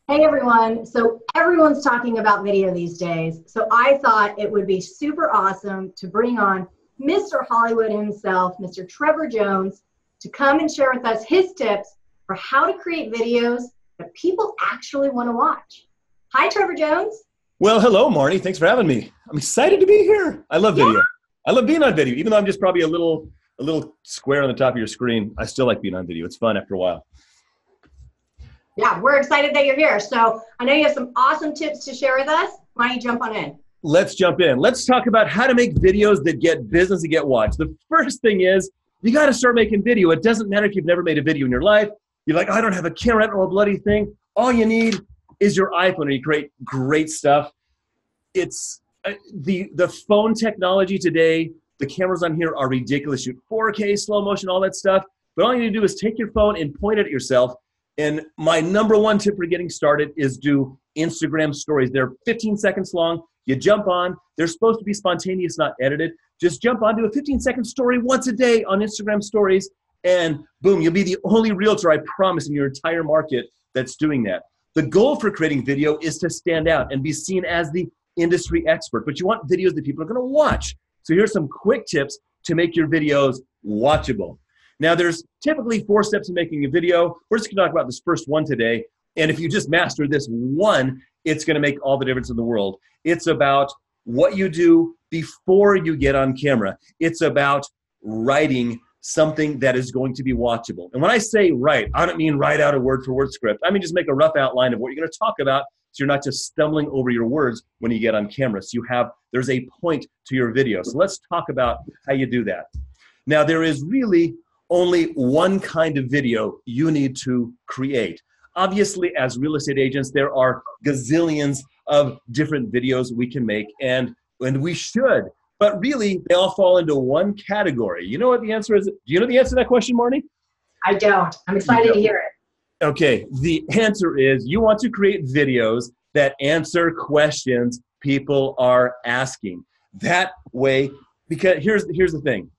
Hey everyone. So everyone's talking about video these days. So I thought it would be super awesome to bring on Mr. Hollywood himself, Mr. Trevor Jones, to come and share with us his tips for how to create videos that people actually want to watch. Hi, Trevor Jones. Well, hello, Marni. Thanks for having me. I'm excited to be here. I love video. Yeah. I love being on video. Even though I'm just probably a little square on the top of your screen, I still like being on video. It's fun after a while. Yeah, we're excited that you're here. So I know you have some awesome tips to share with us. Why don't you jump on in? Let's jump in. Let's talk about how to make videos that get business and get watched. The first thing is you got to start making video. It doesn't matter if you've never made a video in your life. You're like, I don't have a camera, I don't know a bloody thing. All you need is your iPhone and you create great stuff. It's the phone technology today. The cameras on here are ridiculous. Shoot 4K, slow motion, all that stuff. But all you need to do is take your phone and point it at yourself. And my number one tip for getting started is do Instagram stories. They're 15 seconds long. You jump on. They're supposed to be spontaneous, not edited. Just jump on, do a 15-second story once a day on Instagram stories, and boom, you'll be the only realtor, I promise, in your entire market that's doing that. The goal for creating video is to stand out and be seen as the industry expert, but you want videos that people are going to watch. So here's some quick tips to make your videos watchable. Now, there's typically 4 steps in making a video. We're just going to talk about this first one today. And if you just master this one, it's going to make all the difference in the world. It's about what you do before you get on camera. It's about writing something that is going to be watchable. And when I say write, I don't mean write out a word-for-word script. I mean just make a rough outline of what you're going to talk about so you're not just stumbling over your words when you get on camera. So there's a point to your video. So let's talk about how you do that. Now, there is really only one kind of video you need to create. Obviously, as real estate agents, there are gazillions of different videos we can make, and we should. But really, they all fall into one category. You know what the answer is? Do you know the answer to that question, Marni? I don't. I'm excited to hear it. Okay, the answer is you want to create videos that answer questions people are asking. That way, because here's the thing.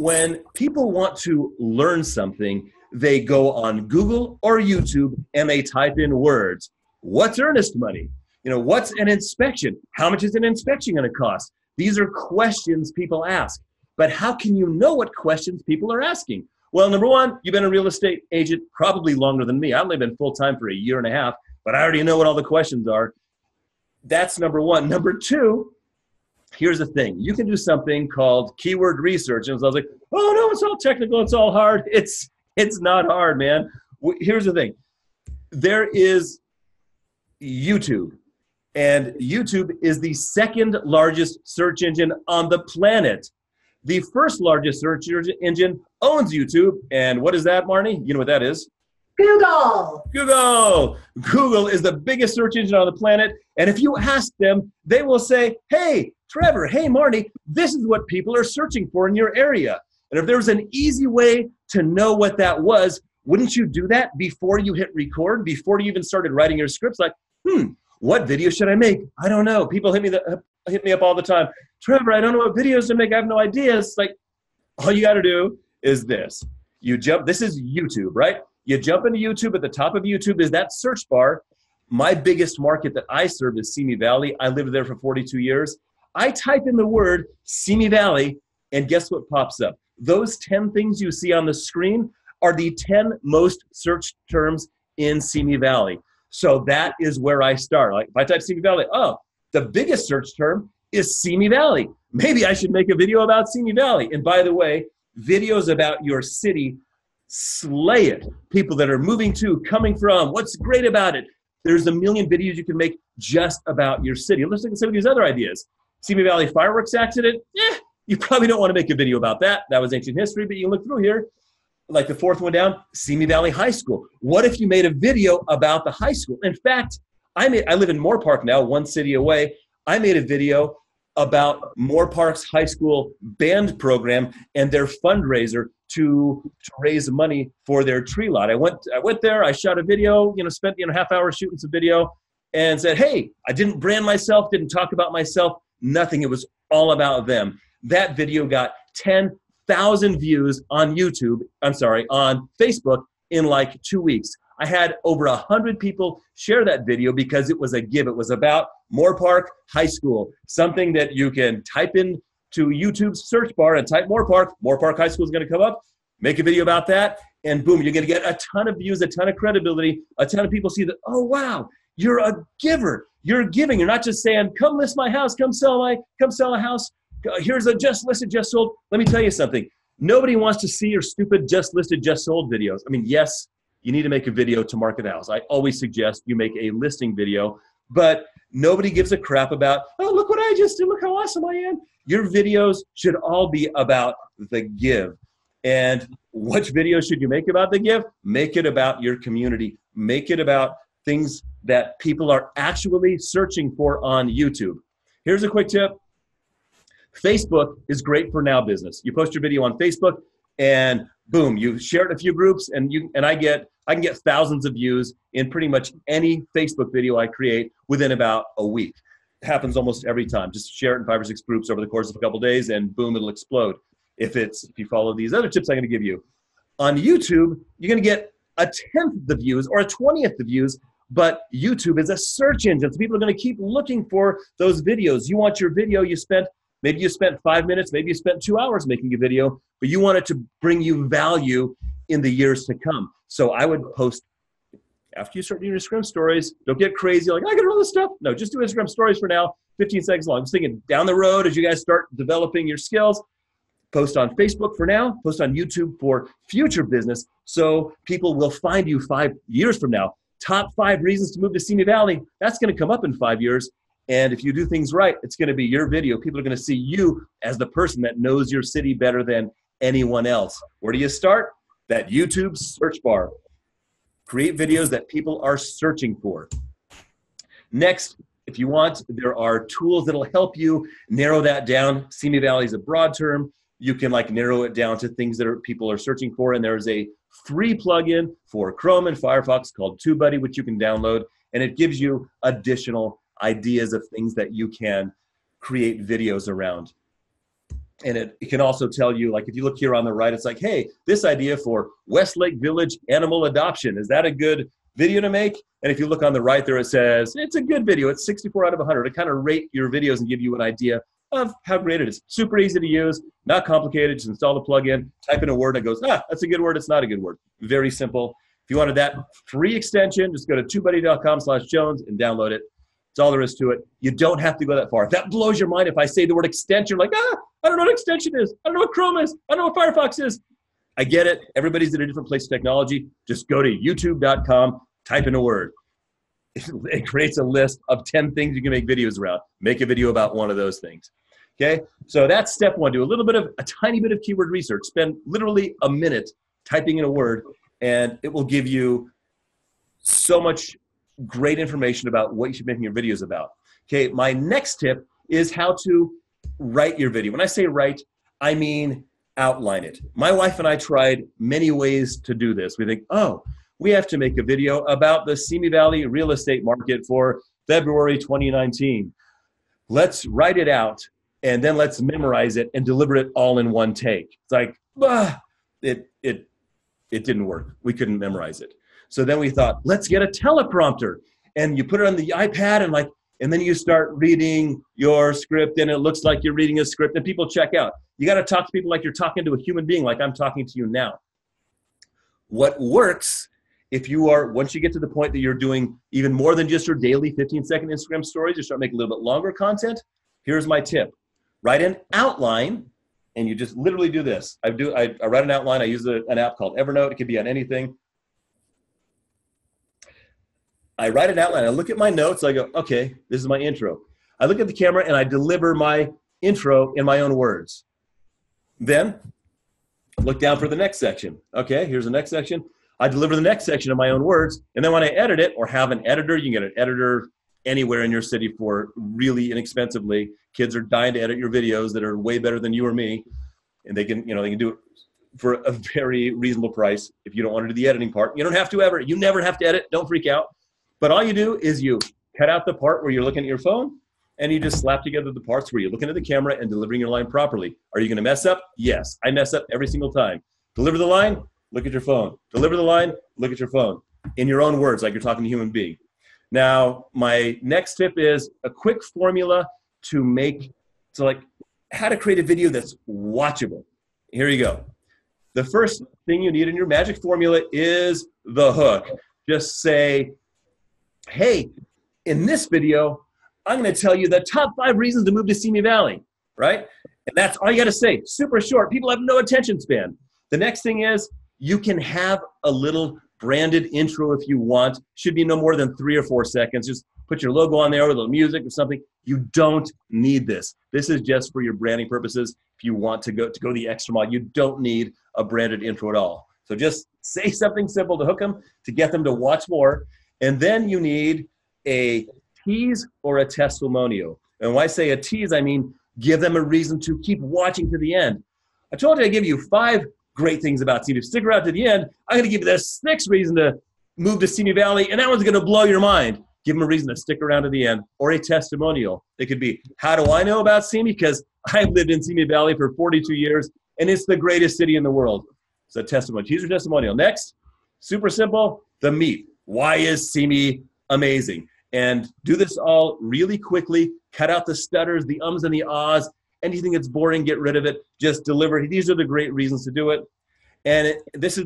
When people want to learn something, they go on Google or YouTube and they type in words. What's earnest money? What's an inspection? How much is an inspection going to cost? These are questions people ask. But how can you know what questions people are asking? Well, number one, you've been a real estate agent probably longer than me. I've only been full-time for a year and a half, but I already know what all the questions are. That's number one. Number two, here's the thing. You can do something called keyword research. And I was like, oh no, it's all technical. It's all hard. It's not hard, man. Here's the thing. There is YouTube. And YouTube is the second largest search engine on the planet. The first largest search engine owns YouTube. And what is that, Marni? You know what that is? Google. Google is the biggest search engine on the planet. And if you ask them, they will say, hey, Trevor, hey, Marni, this is what people are searching for in your area. And if there was an easy way to know what that was, wouldn't you do that before you hit record, before you even started writing your scripts? Like, what video should I make? I don't know. People hit me up all the time. Trevor, I don't know what videos to make. I have no ideas. Like, all you got to do is this. This is YouTube, right? You jump into YouTube. At the top of YouTube is that search bar. My biggest market that I serve is Simi Valley. I lived there for 42 years. I type in the word Simi Valley, and guess what pops up? Those 10 things you see on the screen are the 10 most searched terms in Simi Valley. So that is where I start. Like if I type Simi Valley, oh, the biggest search term is Simi Valley. Maybe I should make a video about Simi Valley. And by the way, videos about your city slay it. People that are moving to, coming from, what's great about it. There's a million videos you can make just about your city. Let's look at some of these other ideas. Simi Valley fireworks accident, you probably don't want to make a video about that. That was ancient history, but you can look through here. Like the fourth one down, Simi Valley High School. What if you made a video about the high school? In fact, I live in Moore Park now, one city away. I made a video about Moore Park's high school band program and their fundraiser to raise money for their tree lot. I went there, I shot a video, spent half hour shooting some video and said, hey, I didn't brand myself, didn't talk about myself, nothing. It was all about them. That video got 10,000 views on on Facebook in like 2 weeks. I had over 100 people share that video because it was a give. It was about Moorpark High School, something that you can type in to YouTube's search bar and type Moorpark. Moorpark High School is going to come up. Make a video about that, and boom, you're going to get a ton of views, a ton of credibility, a ton of people see that, oh, wow, you're a giver. You're giving. You're not just saying, come list my house, come sell a house. Here's a just listed, just sold. Let me tell you something. Nobody wants to see your stupid just listed, just sold videos. I mean, yes, you need to make a video to market the house. I always suggest you make a listing video, but nobody gives a crap about, oh, look what I just did. Look how awesome I am. Your videos should all be about the give. And which video should you make about the give? Make it about your community. Make it about things that people are actually searching for on YouTube. Here's a quick tip. Facebook is great for now business. You post your video on Facebook and boom, you share it in a few groups and I can get thousands of views in pretty much any Facebook video I create within about a week. It happens almost every time. Just share it in 5 or 6 groups over the course of a couple of days and boom, it'll explode. If you follow these other tips I'm going to give you. On YouTube, you're going to get a 10th the views or a 20th the views, but YouTube is a search engine. So people are going to keep looking for those videos. You want your video maybe you spent 5 minutes, maybe you spent 2 hours making a video, but you want it to bring you value in the years to come. So I would post, after you start doing your Instagram stories, don't get crazy like, I got all this stuff. No, just do Instagram stories for now, 15 seconds long. I'm just thinking down the road as you guys start developing your skills, post on Facebook for now, post on YouTube for future business, so people will find you 5 years from now. Top 5 reasons to move to Simi Valley. That's going to come up in 5 years. And if you do things right, it's going to be your video. People are going to see you as the person that knows your city better than anyone else. Where do you start? That YouTube search bar. Create videos that people are searching for. Next, if you want, there are tools that'll help you narrow that down. Simi Valley is a broad term. You can narrow it down to things that people are searching for. And there's a free plugin for Chrome and Firefox called TubeBuddy, which you can download. And it gives you additional ideas of things that you can create videos around. And it can also tell you, if you look here on the right, it's like, hey, this idea for Westlake Village animal adoption, is that a good video to make? And if you look on the right there, it says, it's a good video. It's 64 out of 100. It kind of rate your videos and give you an idea of how great it is. Super easy to use, not complicated. Just install the plugin, type in a word, and it goes, that's a good word, it's not a good word. Very simple. If you wanted that free extension, just go to tubebuddy.com/Jones and download it. That's all there is to it. You don't have to go that far. If that blows your mind, if I say the word extension, you're like, I don't know what extension is. I don't know what Chrome is. I don't know what Firefox is. I get it. Everybody's at a different place of technology. Just go to youtube.com, type in a word. It creates a list of 10 things you can make videos around. Make a video about one of those things. Okay, so that's step 1. Do a tiny bit of keyword research. Spend literally a minute typing in a word, and it will give you so much great information about what you should be making your videos about. Okay, my next tip is how to write your video. When I say write, I mean outline it. My wife and I tried many ways to do this. We think, we have to make a video about the Simi Valley real estate market for February 2019. Let's write it out, and then let's memorize it and deliver it all in one take. It's like, it didn't work. We couldn't memorize it. So then we thought, let's get a teleprompter. And you put it on the iPad and then you start reading your script and it looks like you're reading a script and people check out. You got to talk to people like you're talking to a human being, like I'm talking to you now. What works once you get to the point that you're doing even more than just your daily 15-second Instagram stories, you start making a little bit longer content. Here's my tip. Write an outline, and you just literally do this. I write an outline. I use an app called Evernote. It could be on anything. I write an outline. I look at my notes. I go, okay, this is my intro. I look at the camera, and I deliver my intro in my own words. Then look down for the next section. Okay, here's the next section. I deliver the next section in my own words, and then when I edit it or have an editor, you can get an editor anywhere in your city for really inexpensively. Kids are dying to edit your videos that are way better than you or me, and they can do it for a very reasonable price. If you don't want to do the editing part, you don't have to ever. You never have to edit. Don't freak out. But all you do is you cut out the part where you're looking at your phone, and you just slap together the parts where you're looking at the camera and delivering your line properly. Are you going to mess up? Yes, I mess up every single time. Deliver the line. Look at your phone. Deliver the line, look at your phone. in your own words, like you're talking to a human being. Now, my next tip is a quick formula like how to create a video that's watchable. Here you go. The first thing you need in your magic formula is the hook. Just say, hey, in this video, I'm going to tell you the top 5 reasons to move to Simi Valley, right? And that's all you got to say. Super short. People have no attention span. The next thing is you can have a little branded intro if you want. Should be no more than 3 or 4 seconds. Just put your logo on there with a little music or something. You don't need this. This is just for your branding purposes. If you want to go the extra mile, you don't need a branded intro at all. So just say something simple to hook them, to get them to watch more. And then you need a tease or a testimonial. And when I say a tease, I mean give them a reason to keep watching to the end. I told you I'd give you 5 great things about Simi. Stick around to the end. I'm going to give you the 6th reason to move to Simi Valley, and that one's going to blow your mind. Give them a reason to stick around to the end, or a testimonial. It could be, how do I know about Simi? Because I've lived in Simi Valley for 42 years, and it's the greatest city in the world. So testimonial. Here's your testimonial. Next, super simple, the meat. Why is Simi amazing? And do this all really quickly. Cut out the stutters, the ums and the ahs. Anything that's boring, get rid of it. Just deliver. These are the great reasons to do it. And this is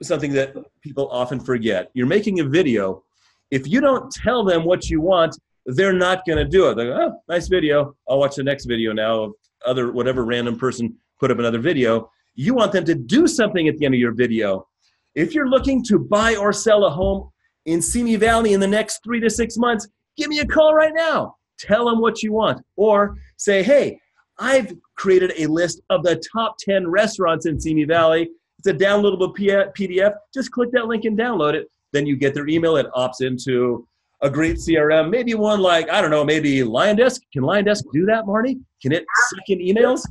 something that people often forget. You're making a video. If you don't tell them what you want, they're not going to do it. They go, oh, nice video. I'll watch the next video now of whatever random person put up another video. You want them to do something at the end of your video. If you're looking to buy or sell a home in Simi Valley in the next 3 to 6 months, give me a call right now. Tell them what you want. Or say, hey, I've created a list of the top 10 restaurants in Simi Valley. It's a downloadable PDF. Just click that link and download it. Then you get their email. It opts into a great CRM. Maybe one like, I don't know, maybe LionDesk. Can LionDesk do that, Marni? Can it suck in emails?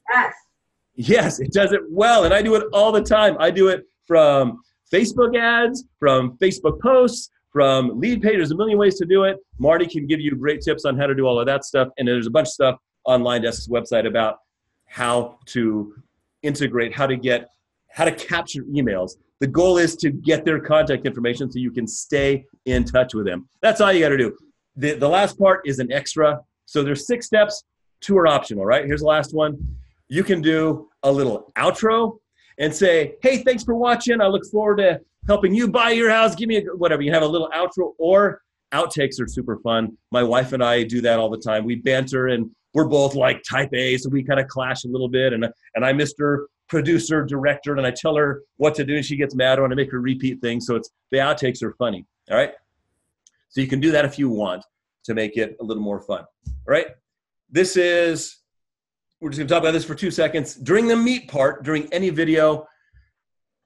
Yes. Yes, it does it well. And I do it all the time. I do it from Facebook ads, from Facebook posts, from lead pages. There's a million ways to do it. Marni can give you great tips on how to do all of that stuff. And there's a bunch of stuff on LionDesk's website about how to integrate, how to capture emails. The goal is to get their contact information so you can stay in touch with them. That's all you got to do. The last part is an extra. So there's 6 steps. 2 are optional, right? Here's the last one. You can do a little outro and say, hey, thanks for watching. I look forward to helping you buy your house. Give me whatever. You have a little outro, or outtakes are super fun. My wife and I do that all the time. We banter, and we're both like type A, so we kind of clash a little bit. And I'm Mr. Producer, director, and I tell her what to do, and she gets mad when I make her repeat things. So the outtakes are funny, all right? So you can do that if you want to make it a little more fun, all right? We're just gonna talk about this for 2 seconds. During the meat part, during any video,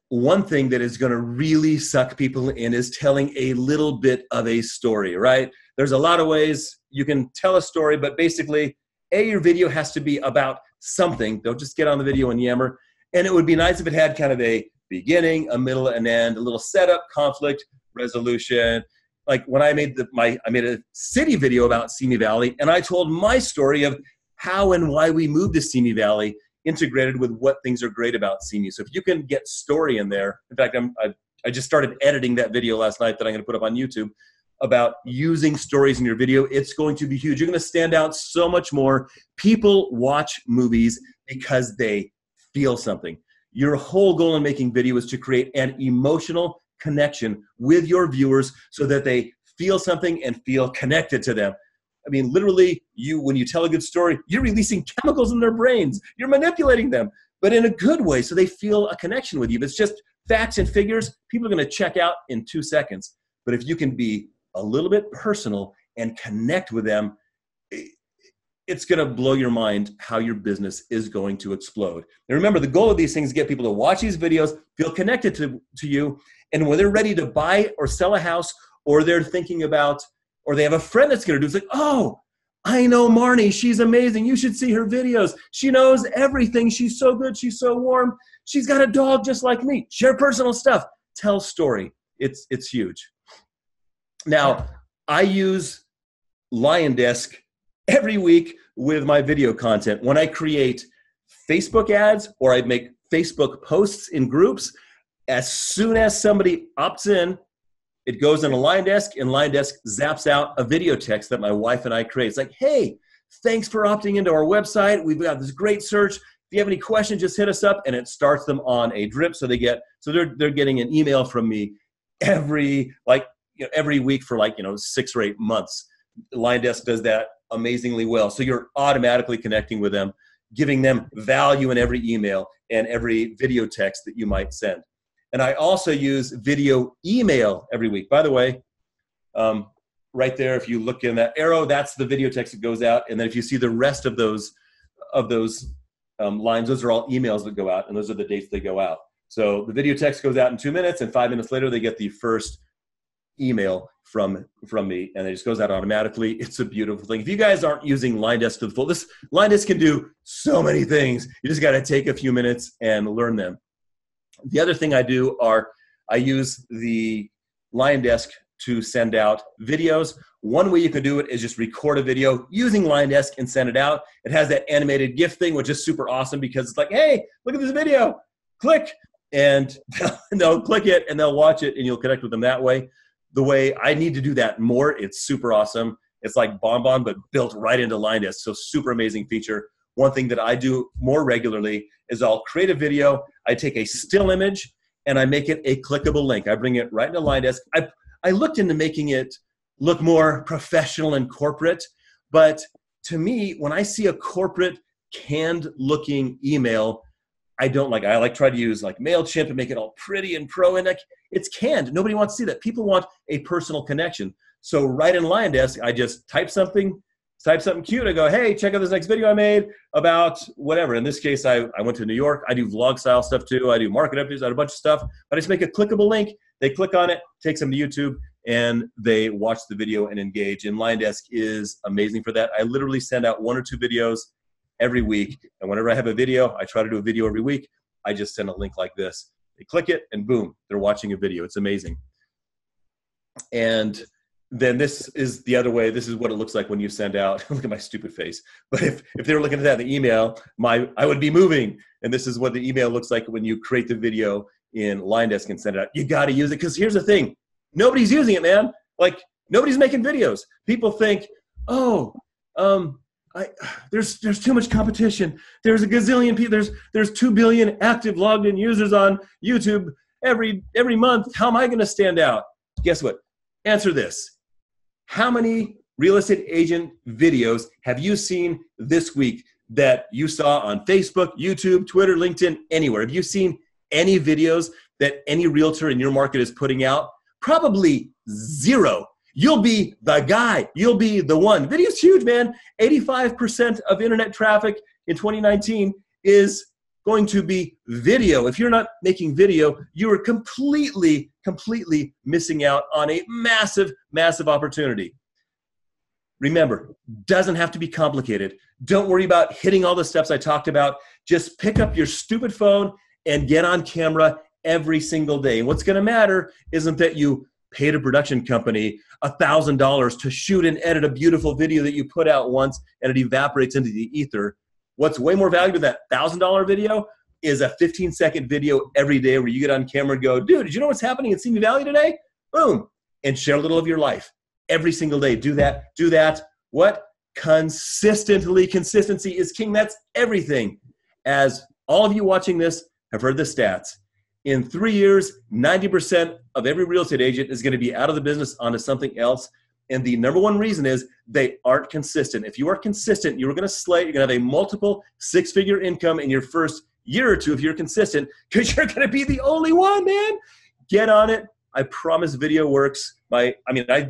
one thing that is gonna really suck people in is telling a little bit of a story, right? There's a lot of ways you can tell a story, but basically, your video has to be about something. Don't just get on the video and yammer. And it would be nice if it had kind of a beginning, a middle, and end, a little setup, conflict, resolution. Like when I made I made a city video about Simi Valley, and I told my story of how and why we moved to Simi Valley, integrated with what things are great about Simi. So if you can get story in there, in fact, I just started editing that video last night that I'm going to put up on YouTube about using stories in your video. It's going to be huge. You're going to stand out so much more. People watch movies because they feel something. Your whole goal in making video is to create an emotional connection with your viewers so that they feel something and feel connected to them. I mean, literally, when you tell a good story, you're releasing chemicals in their brains. You're manipulating them, but in a good way, so they feel a connection with you. If it's just facts and figures, people are going to check out in 2 seconds. But if you can be a little bit personal and connect with them, it's going to blow your mind how your business is going to explode. And remember, the goal of these things is to get people to watch these videos, feel connected to you, and when they're ready to buy or sell a house, or they're thinking about, or they have a friend that's going to do, it's like, oh, I know Marni. She's amazing. You should see her videos. She knows everything. She's so good. She's so warm. She's got a dog just like me. Share personal stuff. Tell story. It's huge. Now, I use LionDesk every week with my video content. When I create Facebook ads or I make Facebook posts in groups, as soon as somebody opts in it goes in a LionDesk, and LionDesk zaps out a video text that my wife and I create. It's like, hey, thanks for opting into our website. We've got this great search. If you have any questions, just hit us up, and it starts them on a drip. So they're getting an email from me every week for 6 or 8 months. LionDesk does that amazingly well. So you're automatically connecting with them, giving them value in every email and every video text that you might send. And I also use video email every week. By the way, right there, if you look in that arrow, that's the video text that goes out. And then if you see the rest of those lines, those are all emails that go out, and those are the dates they go out. So the video text goes out in 2 minutes, and 5 minutes later, they get the first email from me, and it just goes out automatically. It's a beautiful thing. If you guys aren't using LionDesk to the full, LionDesk can do so many things. You just got to take a few minutes and learn them. The other thing I do I use the LionDesk to send out videos. One way you can do it is just record a video using LionDesk and send it out. It has that animated GIF thing, which is super awesome because it's like, hey, look at this video, click, and they'll click it and they'll watch it, and you'll connect with them that way. The way I need to do that more, it's super awesome. It's like BonBon, but built right into LionDesk. So super amazing feature. One thing that I do more regularly is I'll create a video. I take a still image and I make it a clickable link. I bring it right into LionDesk. I looked into making it look more professional and corporate, but to me, when I see a corporate canned looking email, I don't like it. I try to use MailChimp and make it all pretty and pro, and it's canned. Nobody wants to see that. People want a personal connection. So right in LionDesk, I just type something cute. I go, hey, check out this next video I made about whatever. In this case, I went to New York. I do vlog style stuff too. I do market updates. I do a bunch of stuff. But I just make a clickable link. They click on it, takes them to YouTube, and they watch the video and engage. And LionDesk is amazing for that. I literally send out 1 or 2 videos every week. And whenever I have a video, I try to do a video every week. I just send a link like this. They click it, and boom, they're watching a video. It's amazing. And then this is the other way. This is what it looks like when you send out. Look at my stupid face. But if they were looking at that in the email, I would be moving. And this is what the email looks like when you create the video in LionDesk and send it out. You got to use it, because here's the thing. Nobody's using it, man. Nobody's making videos. People think, there's too much competition. There's a gazillion people. There's 2 billion active logged in users on YouTube every month. How am I going to stand out? Guess what? Answer this. How many real estate agent videos have you seen this week that you saw on Facebook, YouTube, Twitter, LinkedIn, anywhere? Have you seen any videos that any realtor in your market is putting out? Probably 0. You'll be the guy. You'll be the one. Video's huge, man. 85% of internet traffic in 2019 is going to be video. If you're not making video, you are completely missing out on a massive, massive opportunity. Remember, doesn't have to be complicated. Don't worry about hitting all the steps I talked about. Just pick up your stupid phone and get on camera every single day. And what's going to matter isn't that you paid a production company $1,000 to shoot and edit a beautiful video that you put out once and it evaporates into the ether. What's way more valuable than that $1,000 video is a 15-second video every day where you get on camera and go, dude, did you know what's happening in Simi Valley today? Boom. And share a little of your life every single day. Do that. What? Consistently. Consistency is king. That's everything. As all of you watching this have heard the stats, in 3 years, 90% of every real estate agent is going to be out of the business onto something else. And the number one reason is they aren't consistent. If you are consistent, you're going to slay. You're going to have a multiple 6-figure income in your first year or two if you're consistent, because you're going to be the only one, man. Get on it. I promise video works. I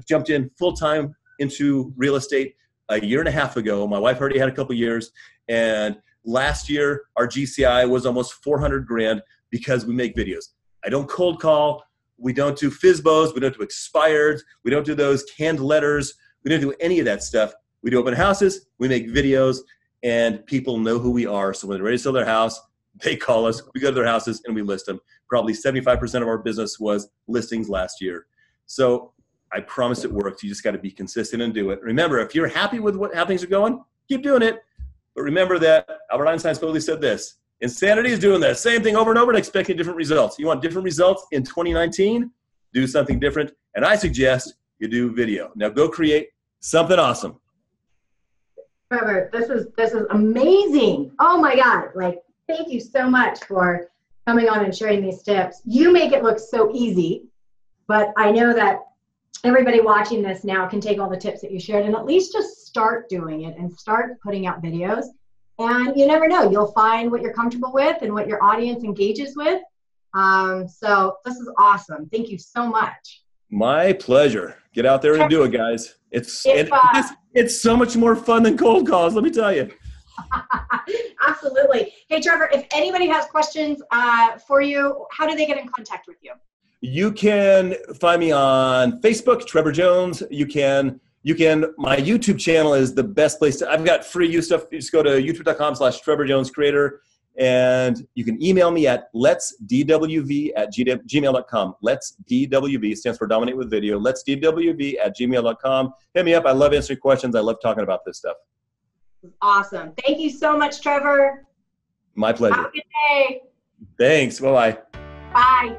jumped in full-time into real estate a year and a half ago. My wife already had a couple years. And last year, our GCI was almost 400 grand because we make videos. I don't cold call. We don't do FSBOs. We don't do expireds. We don't do those canned letters. We don't do any of that stuff. We do open houses. We make videos, and people know who we are. So when they're ready to sell their house, they call us. We go to their houses, and we list them. Probably 75% of our business was listings last year. So I promise it works. You just got to be consistent and do it. Remember, if you're happy with how things are going, keep doing it. But remember that Albert Einstein supposedly said this: insanity is doing the same thing over and over and expecting different results. You want different results in 2019? Do something different and I suggest you do video. Now go create something awesome. Trevor, this is amazing. Oh my God. Like, thank you so much for coming on and sharing these tips. You make it look so easy, but I know that everybody watching this now can take all the tips that you shared and at least just start doing it and start putting out videos. And you never know, you'll find what you're comfortable with and what your audience engages with. So this is awesome. Thank you so much. My pleasure. Get out there and do it, guys. It's so much more fun than cold calls, let me tell you. Absolutely. Hey, Trevor, if anybody has questions for you, how do they get in contact with you? You can find me on Facebook, Trevor Jones. You can, my YouTube channel is the best place I've got free use stuff. You just go to youtube.com/Trevor Jones Creator. And you can email me at letsdwv@gmail.com. LetsDWV stands for Dominate with Video. LetsDWV@gmail.com. Hit me up. I love answering questions. I love talking about this stuff. Awesome. Thank you so much, Trevor. My pleasure. Have a good day. Thanks. Bye-bye. Bye.